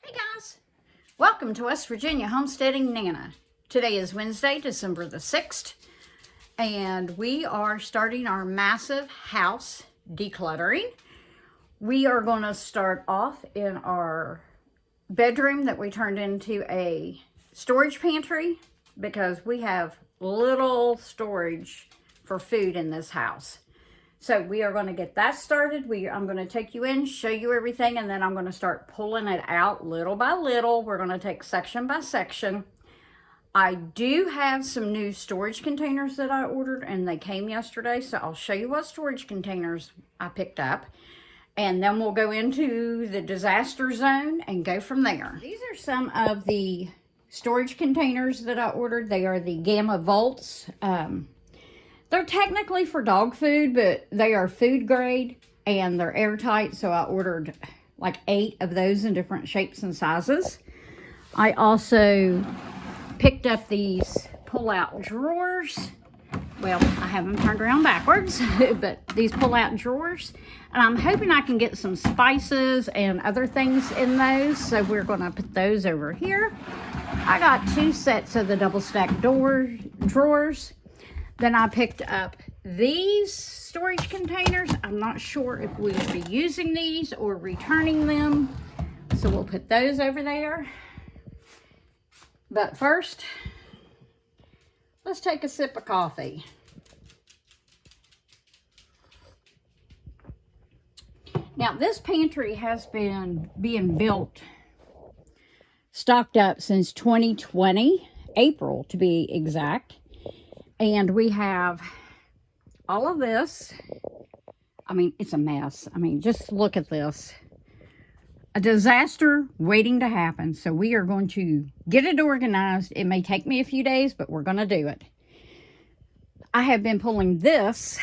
Hey guys, welcome to West Virginia Homesteading Nana. Today is Wednesday, December the 6th, and we are starting our massive house decluttering. We are going to start off in our bedroom that we turned into a storage pantry because we have little storage for food in this house. So we are going to get that started. I'm going to take you in, show you everything, and then I'm going to start pulling it out little by little. We're going to take section by section. I do have some new storage containers that I ordered, and they came yesterday. So I'll show you what storage containers I picked up. And then we'll go into the disaster zone and go from there. These are some of the storage containers that I ordered. They are the Gamma Volts. They're technically for dog food, but they are food grade and they're airtight. So I ordered like 8 of those in different shapes and sizes. I also picked up these pull-out drawers. Well, I have them turned around backwards, but these pull-out drawers. And I'm hoping I can get some spices and other things in those. So we're going to put those over here. I got 2 sets of the double-stacked drawers. Then I picked up these storage containers. I'm not sure if we'll be using these or returning them. So we'll put those over there. But first, let's take a sip of coffee. Now, this pantry has been being built, stocked up since 2020, April to be exact. And we have all of this. I mean, it's a mess. I mean, just look at this. A disaster waiting to happen. So we are going to get it organized. It may take me a few days, but we're going to do it. I have been pulling this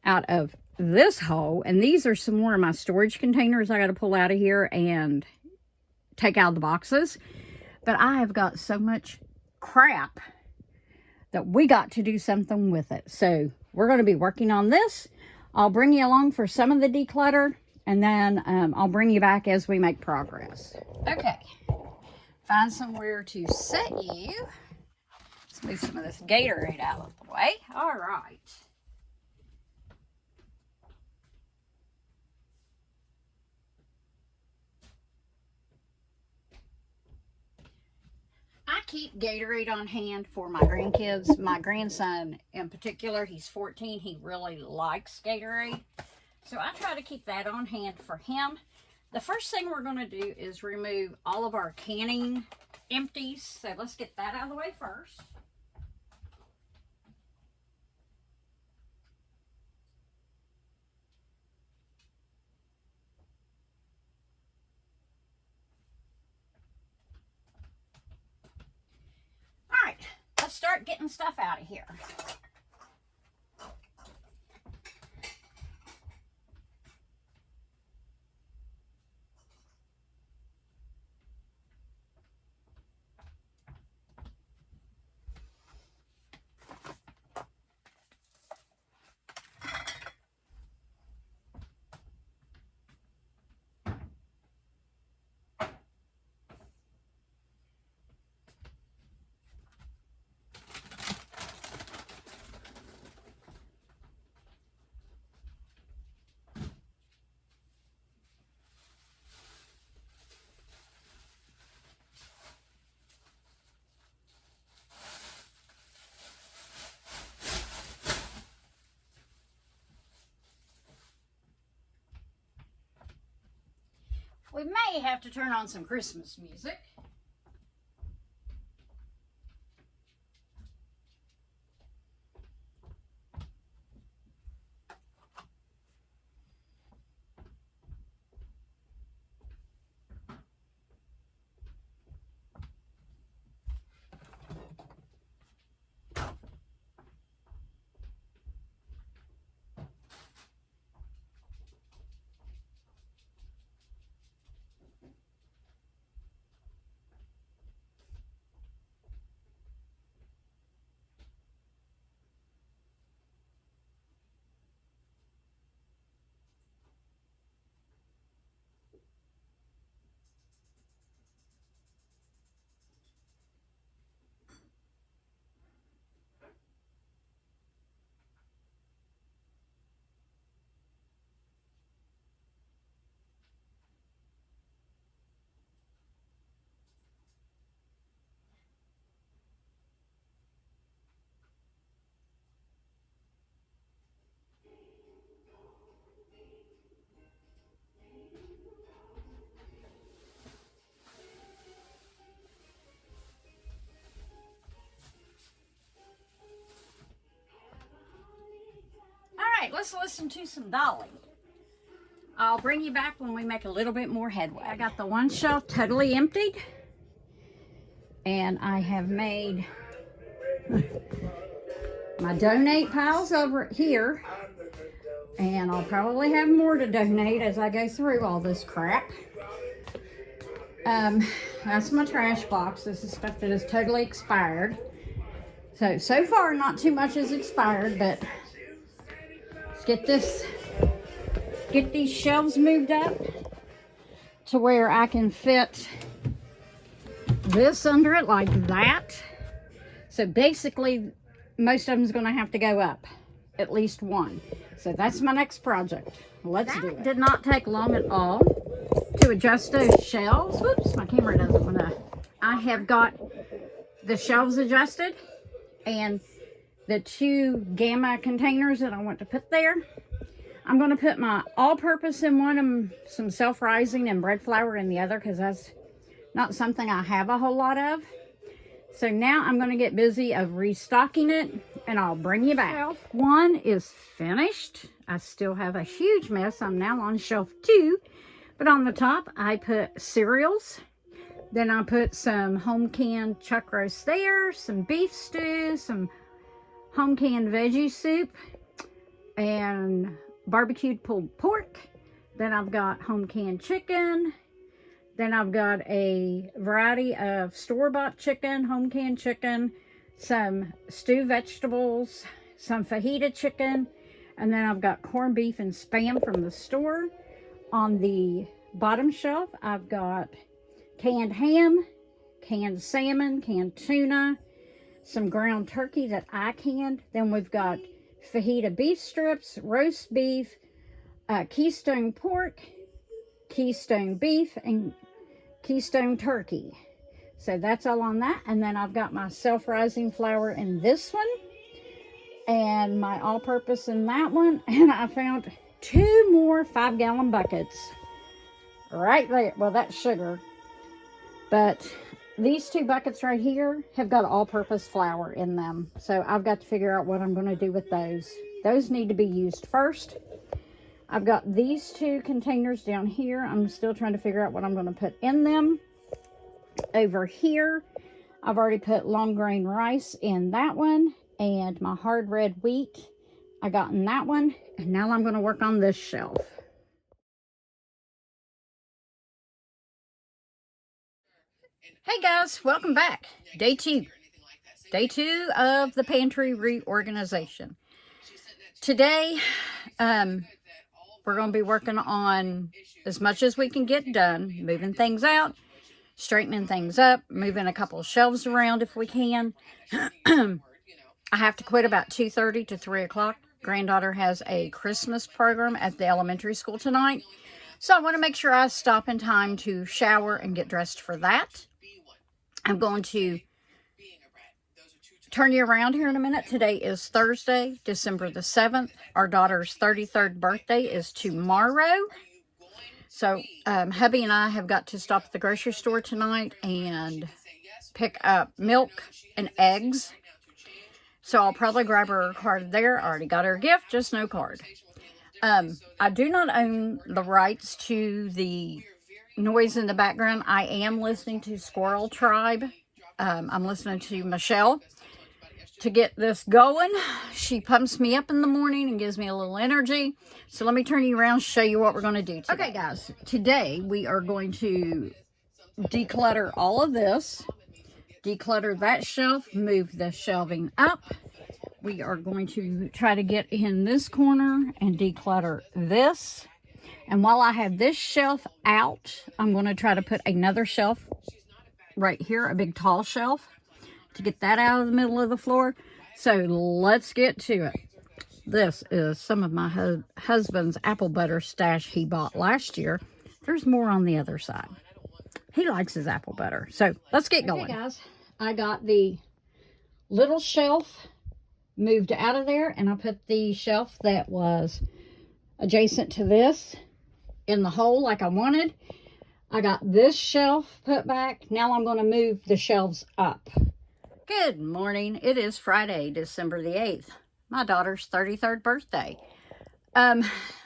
out of this hole. And these are some more of my storage containers I got to pull out of here and take out of the boxes. But I have got so much crap that we got to do something with it. So we're going to be working on this. I'll bring you along for some of the declutter, and then I'll bring you back as we make progress. Okay, find somewhere to set you. Let's move some of this Gatorade out of the way. All right. I keep Gatorade on hand for my grandkids. My grandson in particular, he's 14. He really likes Gatorade. So I try to keep that on hand for him. The first thing we're going to do is remove all of our canning empties. So let's get that out of the way first. Let's start getting stuff out of here. We may have to turn on some Christmas music. right, let's listen to some Dolly. I'll bring you back when we make a little bit more headway. I got the one shelf totally emptied, and I have made my donate piles over here, and I'll probably have more to donate as I go through all this crap. That's my trash box. This is stuff that is totally expired. So far not too much is expired, but let's get these shelves moved up to where I can fit this under it like that. So basically, most of them's going to have to go up, at least one. So that's my next project. Let's do it. Did not take long at all to adjust those shelves. Whoops, my camera doesn't want to. I have got the shelves adjusted and the 2 gamma containers that I want to put there. I'm going to put my all-purpose in one and some self-rising and bread flour in the other, because that's not something I have a whole lot of. So now I'm going to get busy of restocking it, and I'll bring you back. One is finished. I still have a huge mess. I'm now on shelf 2, but on the top I put cereals. Then I put some home canned chuck roast there, some beef stew, some home canned veggie soup, and barbecued pulled pork. Then I've got home canned chicken. Then I've got a variety of store-bought chicken, home canned chicken, some stewed vegetables, some fajita chicken, and then I've got corned beef and Spam from the store. On the bottom shelf, I've got canned ham, canned salmon, canned tuna, some ground turkey that I canned. Then we've got fajita beef strips, roast beef, Keystone pork, Keystone beef, and Keystone turkey. So that's all on that. And then I've got my self-rising flour in this one, and my all-purpose in that one. And I found 2 more 5-gallon buckets right there. Well, that's sugar, but these 2 buckets right here have got all-purpose flour in them. So I've got to figure out what I'm going to do with those. Those need to be used first. I've got these 2 containers down here. I'm still trying to figure out what I'm going to put in them. Over here, I've already put long grain rice in that one, and my hard red wheat I got in that one. And now I'm going to work on this shelf. Hey guys, welcome back. Day 2. Day 2 of the pantry reorganization. Today, we're going to be working on as much as we can get done, moving things out, straightening things up, moving a couple of shelves around if we can. I have to quit about 2:30 to 3 o'clock. Granddaughter has a Christmas program at the elementary school tonight, so I want to make sure I stop in time to shower and get dressed for that. I'm going to turn you around here in a minute. Today is Thursday, December the 7th. Our daughter's 33rd birthday is tomorrow. So hubby and I have got to stop at the grocery store tonight and pick up milk and eggs. So I'll probably grab her a card there. I already got her a gift, just no card. I do not own the rights to the noise in the background. I am listening to Squirrel Tribe. I'm listening to Michelle to get this going. She pumps me up in the morning and gives me a little energy. So let me turn you around, show you what we're going to do today. Okay guys, today we are going to declutter all of this, declutter that shelf, move the shelving up. We are going to try to get in this corner and declutter this. And while I have this shelf out, I'm going to try to put another shelf right here, a big tall shelf, to get that out of the middle of the floor. So let's get to it. This is some of my husband's apple butter stash he bought last year. There's more on the other side. He likes his apple butter. So let's get going. Okay, guys, I got the little shelf moved out of there, and I put the shelf that was adjacent to this in the hole like I wanted. I got this shelf put back. Now I'm going to move the shelves up. Good morning. It is Friday, December the 8th. My daughter's 33rd birthday.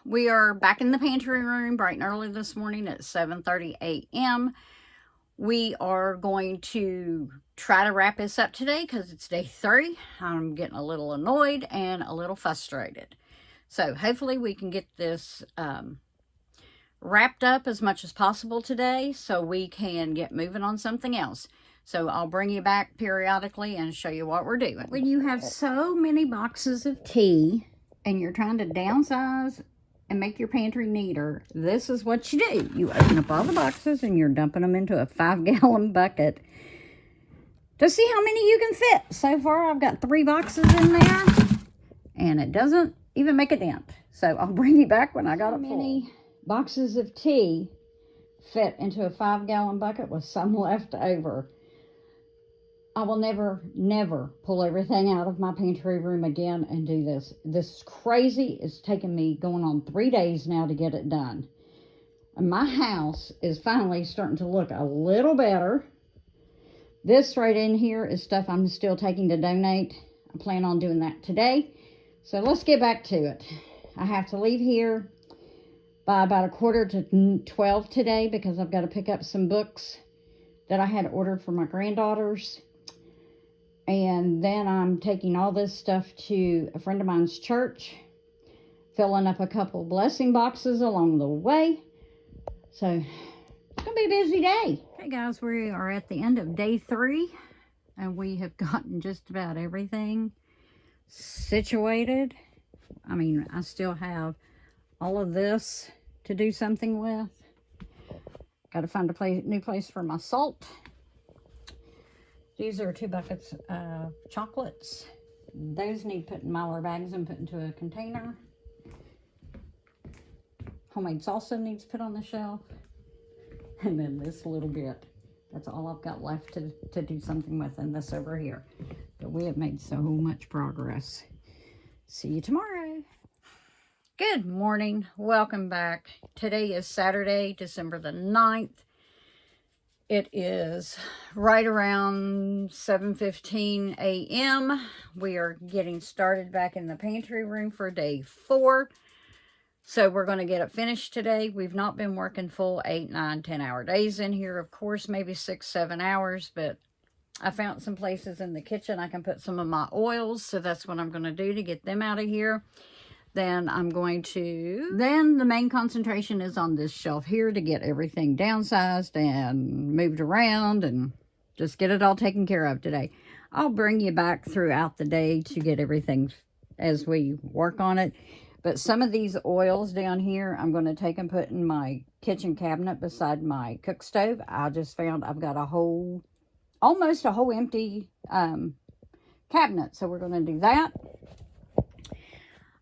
We are back in the pantry room bright and early this morning at 7:30 a.m. We are going to try to wrap this up today because it's day 3. I'm getting a little annoyed and a little frustrated. So hopefully we can get this wrapped up as much as possible today so we can get moving on something else. So I'll bring you back periodically and show you what we're doing. When you have so many boxes of tea and you're trying to downsize and make your pantry neater, this is what you do. You open up all the boxes and you're dumping them into a 5-gallon bucket to see how many you can fit. So far, I've got 3 boxes in there, and it doesn't even make a dent. So I'll bring you back when I got it full. Many boxes of tea fit into a 5-gallon bucket with some left over. I will never pull everything out of my pantry room again and do this. This is crazy. It's taken me going on 3 days now to get it done. And my house is finally starting to look a little better. This right in here is stuff I'm still taking to donate. I plan on doing that today. So let's get back to it. I have to leave here by about 11:45 today because I've got to pick up some books that I had ordered for my granddaughters. And then I'm taking all this stuff to a friend of mine's church, filling up a couple blessing boxes along the way. So it's going to be a busy day. Okay, guys, we are at the end of day 3, and we have gotten just about everything situated. I mean, I still have all of this to do something with. Got to find a new place for my salt. These are 2 buckets of chocolates. Those need put in Mylar bags and put into a container. Homemade salsa needs put on the shelf. And then this little bit. That's all I've got left to do something with, and this over here. But we have made so much progress. See you tomorrow. Good morning. Welcome back. Today is Saturday, December the 9th. It is right around 7:15 a.m. We are getting started back in the pantry room for day 4. So we're going to get it finished today. We've not been working full 8, 9, 10-hour days in here. Of course, maybe 6, 7 hours. But I found some places in the kitchen I can put some of my oils. So that's what I'm going to do to get them out of here. Then the main concentration is on this shelf here to get everything downsized and moved around and just get it all taken care of today. I'll bring you back throughout the day to get everything as we work on it. But some of these oils down here, I'm going to take and put in my kitchen cabinet beside my cook stove. I just found I've got almost a whole empty cabinet. So we're going to do that.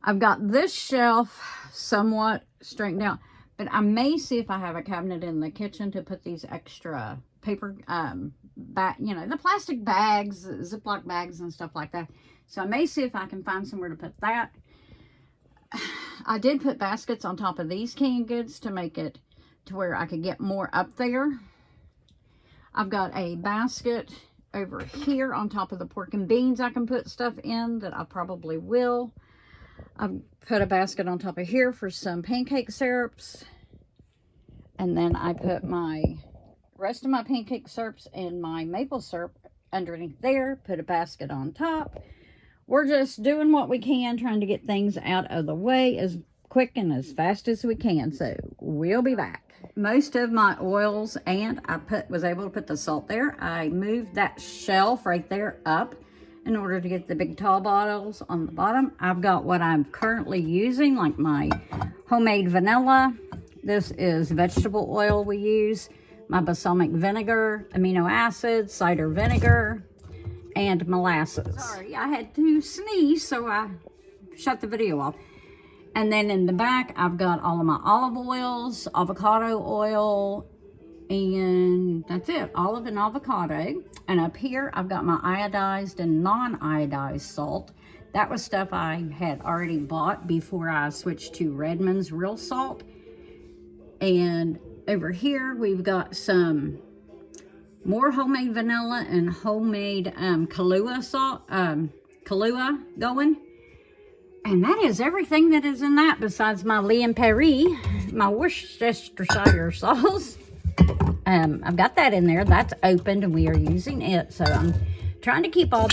I've got this shelf somewhat straightened out, but I may see if I have a cabinet in the kitchen to put these extra paper, the plastic bags, Ziploc bags and stuff like that. So I may see if I can find somewhere to put that. I did put baskets on top of these canned goods to make it to where I could get more up there. I've got a basket over here on top of the pork and beans I can put stuff in that I probably will. I've put a basket on top of here for some pancake syrups. And then I put my rest of my pancake syrups and my maple syrup underneath there. Put a basket on top. We're just doing what we can, trying to get things out of the way as quick and as fast as we can. So we'll be back. Most of my oils, and I was able to put the salt there. I moved that shelf right there up in order to get the big tall bottles on the bottom. I've got what I'm currently using, like my homemade vanilla. This is vegetable oil we use. My balsamic vinegar, amino acids, cider vinegar, and molasses. Sorry, I had to sneeze, so I shut the video off. And then in the back, I've got all of my olive oils, avocado oil, and that's it, olive and avocado. And up here, I've got my iodized and non-iodized salt. That was stuff I had already bought before I switched to Redmond's real salt. And over here, we've got some more homemade vanilla and homemade Kahlua salt, Kahlua going. And that is everything that is in that besides my Liam Perry, my Worcestershire sauce. I've got that in there. That's opened and we are using it. So I'm trying to keep all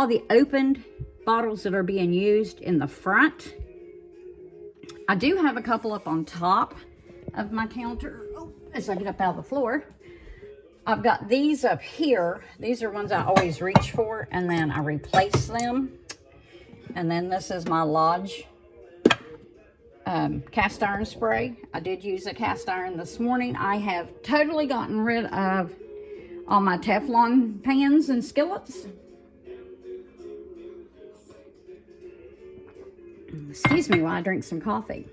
the opened bottles that are being used in the front. I do have a couple up on top of my counter. Oh, as I get up out of the floor. I've got these up here. These are ones I always reach for and then I replace them. And then this is my Lodge cast iron spray. I did use a cast iron this morning. I have totally gotten rid of all my Teflon pans and skillets. Excuse me while I drink some coffee.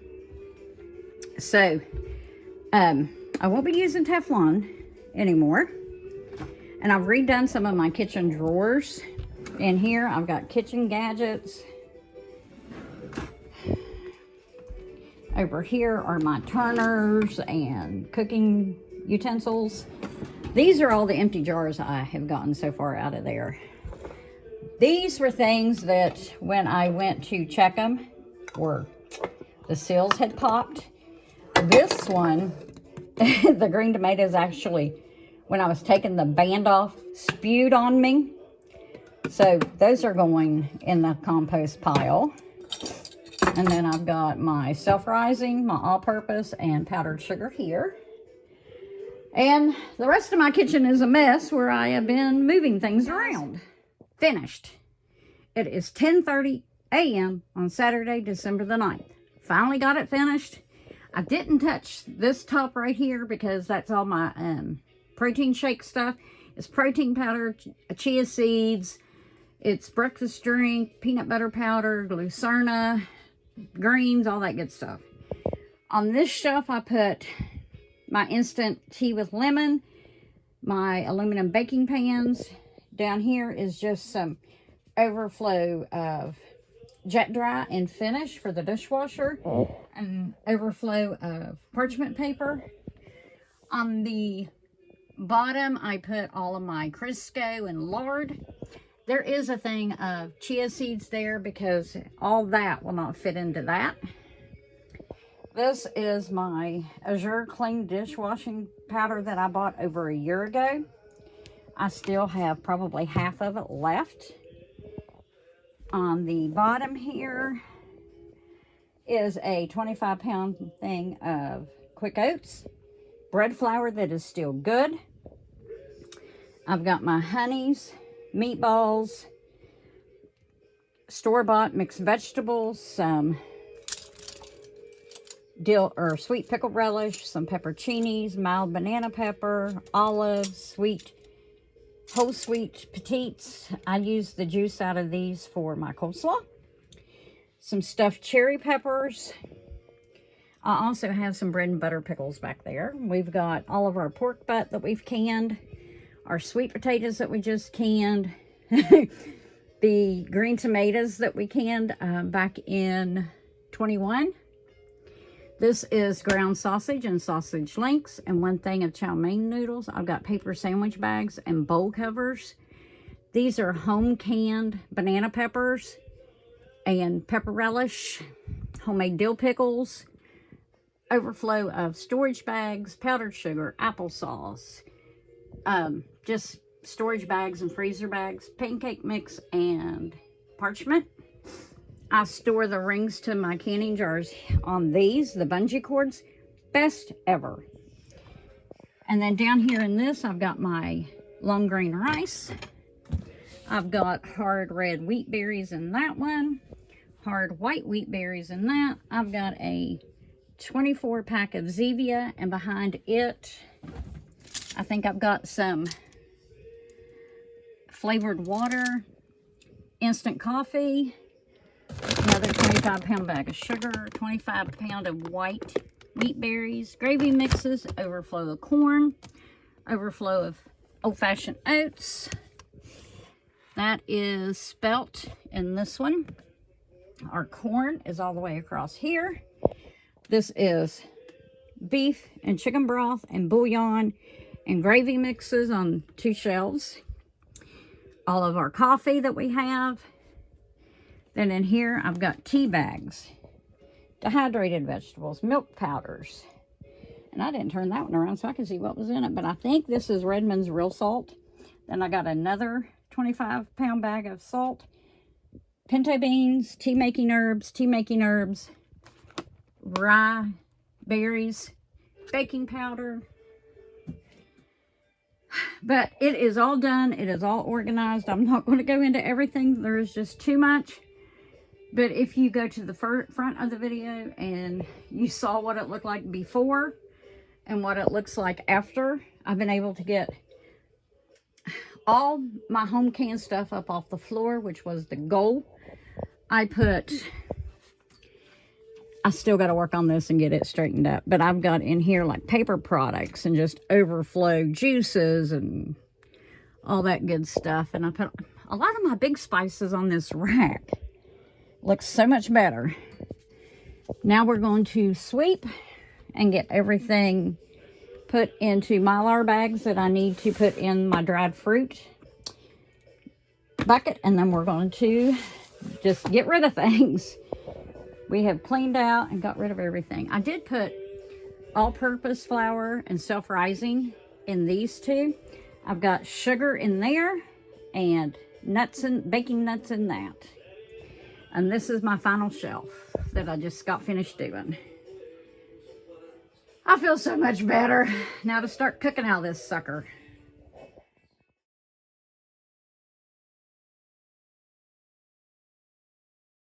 So, I won't be using Teflon anymore. And I've redone some of my kitchen drawers. In here, I've got kitchen gadgets. Over here are my turners and cooking utensils. These are all the empty jars I have gotten so far out of there. These were things that when I went to check them, the seals had popped. This one, the green tomatoes actually, when I was taking the band off, spewed on me. So those are going in the compost pile. And then I've got my self-rising, my all-purpose, and powdered sugar here. And the rest of my kitchen is a mess where I have been moving things around. Finished. It is 10:30 a.m. on Saturday, December the 9th. Finally got it finished. I didn't touch this top right here because that's all my protein shake stuff. It's protein powder, chia seeds, it's breakfast drink, peanut butter powder, glucerna, greens, all that good stuff. On this shelf, I put my instant tea with lemon, my aluminum baking pans. Down here is just some overflow of jet dry and finish for the dishwasher, and overflow of parchment paper. On the bottom, I put all of my Crisco and lard. There is a thing of chia seeds there because all that will not fit into that. This is my Azure Clean dishwashing powder that I bought over a year ago. I still have probably half of it left. On the bottom here is a 25-pound thing of quick oats, bread flour that is still good. I've got my honeys, meatballs, store-bought mixed vegetables, some dill or sweet pickled relish, some pepperoncinis, mild banana pepper, olives, whole sweet petites. I use the juice out of these for my coleslaw. Some stuffed cherry peppers. I also have some bread and butter pickles back there. We've got all of our pork butt that we've canned, our sweet potatoes that we just canned, the green tomatoes that we canned back in 21. This is ground sausage and sausage links and one thing of chow mein noodles. I've got paper sandwich bags and bowl covers. These are home canned banana peppers and pepper relish, homemade dill pickles, overflow of storage bags, powdered sugar, applesauce, just storage bags and freezer bags, pancake mix, and parchment. I store the rings to my canning jars on these, the bungee cords. Best ever. And then down here in this, I've got my long grain rice. I've got hard red wheat berries in that one. Hard white wheat berries in that. I've got a 24 pack of Zevia, and behind it, I think I've got some flavored water, instant coffee, another 25-pound bag of sugar, 25-pound of white wheat berries, gravy mixes, overflow of corn, overflow of old-fashioned oats. That is spelt in this one. Our corn is all the way across here. This is beef and chicken broth and bouillon and gravy mixes on 2 shelves. All of our coffee that we have. Then in here, I've got tea bags, dehydrated vegetables, milk powders. And I didn't turn that one around so I could see what was in it. But I think this is Redmond's real salt. Then I got another 25-pound bag of salt, pinto beans, tea-making herbs, rye, berries, baking powder. But it is all done. It is all organized. I'm not going to go into everything. There is just too much. But if you go to the front of the video and you saw what it looked like before and what it looks like after, I've been able to get all my home canned stuff up off the floor, which was the goal. I still got to work on this and get it straightened up. But I've got in here like paper products and just overflow juices and all that good stuff. And I put a lot of my big spices on this rack. Looks so much better. Now we're going to sweep and get everything put into Mylar bags that I need to put in my dried fruit bucket. And then we're going to just get rid of things. We have cleaned out and got rid of everything. I did put all-purpose flour and self-rising in these two. I've got sugar in there and baking nuts in that. And this is my final shelf that I just got finished doing. I feel so much better. Now to start cooking out of this sucker.